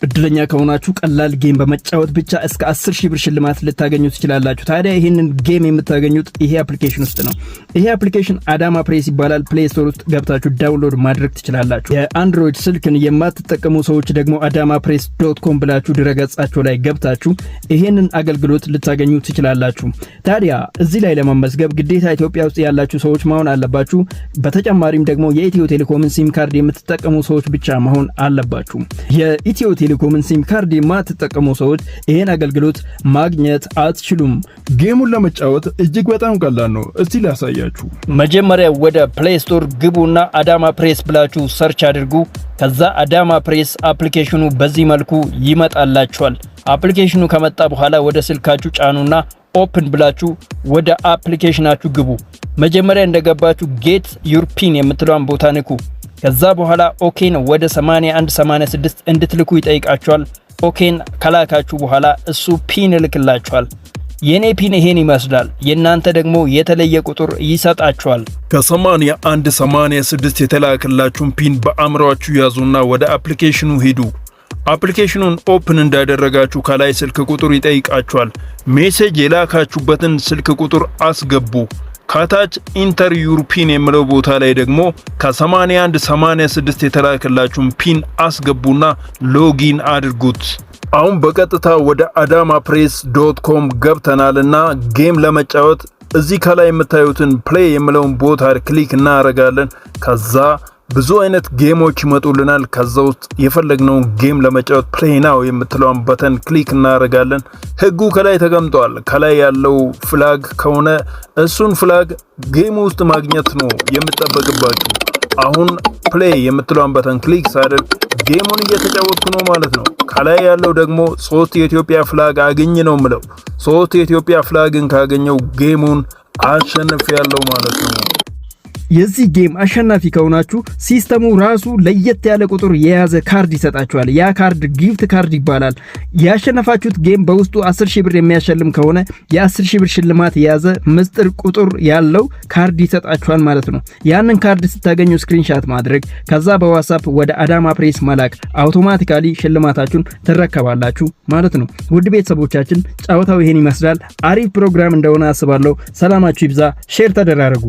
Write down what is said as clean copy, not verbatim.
እድለኛ ከሆናችሁ ቀላል ጌም በመጫወት ብቻ እስከ 10000 ብር ሽልማት ልታገኙ ትችላላችሁ። ታዲያ ይሄንን ጌም የምታገኙት ይሄ አፕሊኬሽን ውስጥ ነው። ይሄ አፕሊኬሽን አዳማ ፕሬስ ይባላል። ፕሌይ ስቶር ውስጥ ገብታችሁ ዳውንሎድ ማድረግ ትችላላችሁ። የአንድሮይድ ስልክን የማትጠቀሙ ሰዎች ደግሞ adamapress.com ብላችሁ ድረገጻቸው ላይ ገብታችሁ ይሄንን አገልግሎት ልታገኙ ትችላላችሁ። ታዲያ እዚህ ላይ ለመመዝገብ ግዴታ ኢትዮጵያ ውስጥ ያላችሁ ሰዎች መሆን አለባችሁ። በተጨማሪም ደግሞ የኢትዮ ቴሌኮምን ሲም ካርድ የምትጠቀሙ ሰዎች ብቻ መሆን አለባችሁ። የኢትዮ ቴሌኮምን ሲም ካርድ የማትጠቀሙ ሰዎች ይሄን አገልግሎት ማግኘት አትችሉም። ጌሙን ለመጫወት እጅግ በጣም ቀላል ነው። እስቲ ላሳያችሁ። መጀመሪያ ወደ ፕሌይ ስቶር ግቡና አዳማ ፕሬስ ብላችሁ ሰርች አድርጉ። ከዛ አዳማ ፕሬስ አፕሊኬሽኑ በዚህ መልኩ ይመጣላችኋል። አፕሊኬሽኑ ከመጣ በኋላ ወደ ስልካችሁ ጫኑና ኦፕን ብላችሁ ወደ አፕሊኬሽናችሁ ግቡ። መጀመሪያ እንደገባችሁ ጌት ዩር ፒን የምትለውን ቦታ ንኩ። ከዛ በኋላ ኦኬን ወደ 8186 እንድትልኩ ይጠይቃችኋል። ኦኬን ከላካችሁ በኋላ እሱ ፒን ይልክላችኋል። የኔ ፒን ይሄን ይመስላል። የናንተ ደግሞ የተለየ ቁጥር ይሰጣችኋል። ከ8186 የተላከላችሁን ፒን በአእምሮአችሁ ያዙና ወደ አፕሊኬሽኑ ሂዱ። አፕሊኬሽኑን ኦፕን እንዳደረጋችሁ ከላይ ስልክ ቁጥር ይጠይቃችኋል። ሜሴጅ የላካችሁበትን ስልክ ቁጥር አስገቡ። ከታች ኢንተር ዩር ፒን የሚለው ቦታ ላይ ደግሞ ከ8186 የተላከላችሁን ፒን አስገቡና ሎጊን አድርጉት። አሁን በቀጥታ ወደ adamapress.com ገብተናልና ጌም ለመጫወት እዚህ ከላይ የምታዩትን ፕሌይ የሚለውን ቦታ ክሊክ እናደርጋለን። ከዛ ብዙ አይነት ጌሞች ይመጡልናል። ከዛ ውስጥ የፈለግነውን ጌም ለመጫወት ፕሌይ ናው የምትለውን በተን ክሊክ እናደርጋለን። ህጉ ከላይ ተቀምጧል። ከላይ ያለው ፍላግ ከሆነ እሱን ፍላግ ጌም ውስጥ ማግኘት ነው የምትጠበቅባችሁ። አሁን ፕሌይ የምትለውን በተን ክሊክ ሳደርግ ጌሙን እየተጫወትኩ ነው ማለት ነው። ከላይ ያለው ደግሞ 3 የኢትዮጵያ ፍላግ አገኝ ነው ምለው። 3 የኢትዮጵያ ፍላግን ካገኘው ጌሙን አሸንፌያለሁ ማለት ነው። የዚህ ጌም አሸናፊ ከሆናችሁ ሲስተሙ ራሱ ለየት ያለ ቁጥር የያዘ ካርድ ይሰጣችኋል። ያ ካርድ ጊፍት ካርድ ይባላል። ያሸነፋችሁት ጌም በውስጡ 10000 ብር የሚያሸልም ከሆነ የ10000 ብር ሽልማት የያዘ ምስጢር ቁጥር ያለው ካርድ ይሰጣችኋል ማለት ነው። ያንን ካርድ ስታገኙ ስክሪንሻት ማድረግ ከዛ በዋትስአፕ ወደ አዳማ ፕሬስ መላክ አውቶማቲካሊ ሽልማታችሁን ትረከባላችሁ ማለት ነው። ውድ ቤተሰቦቻችን ጫወታው ይሄን ይመስላል። አሪፍ ፕሮግራም እንደሆነ አስባለሁ። ሰላማችሁ ይብዛ። ሼር ተደራረጉ።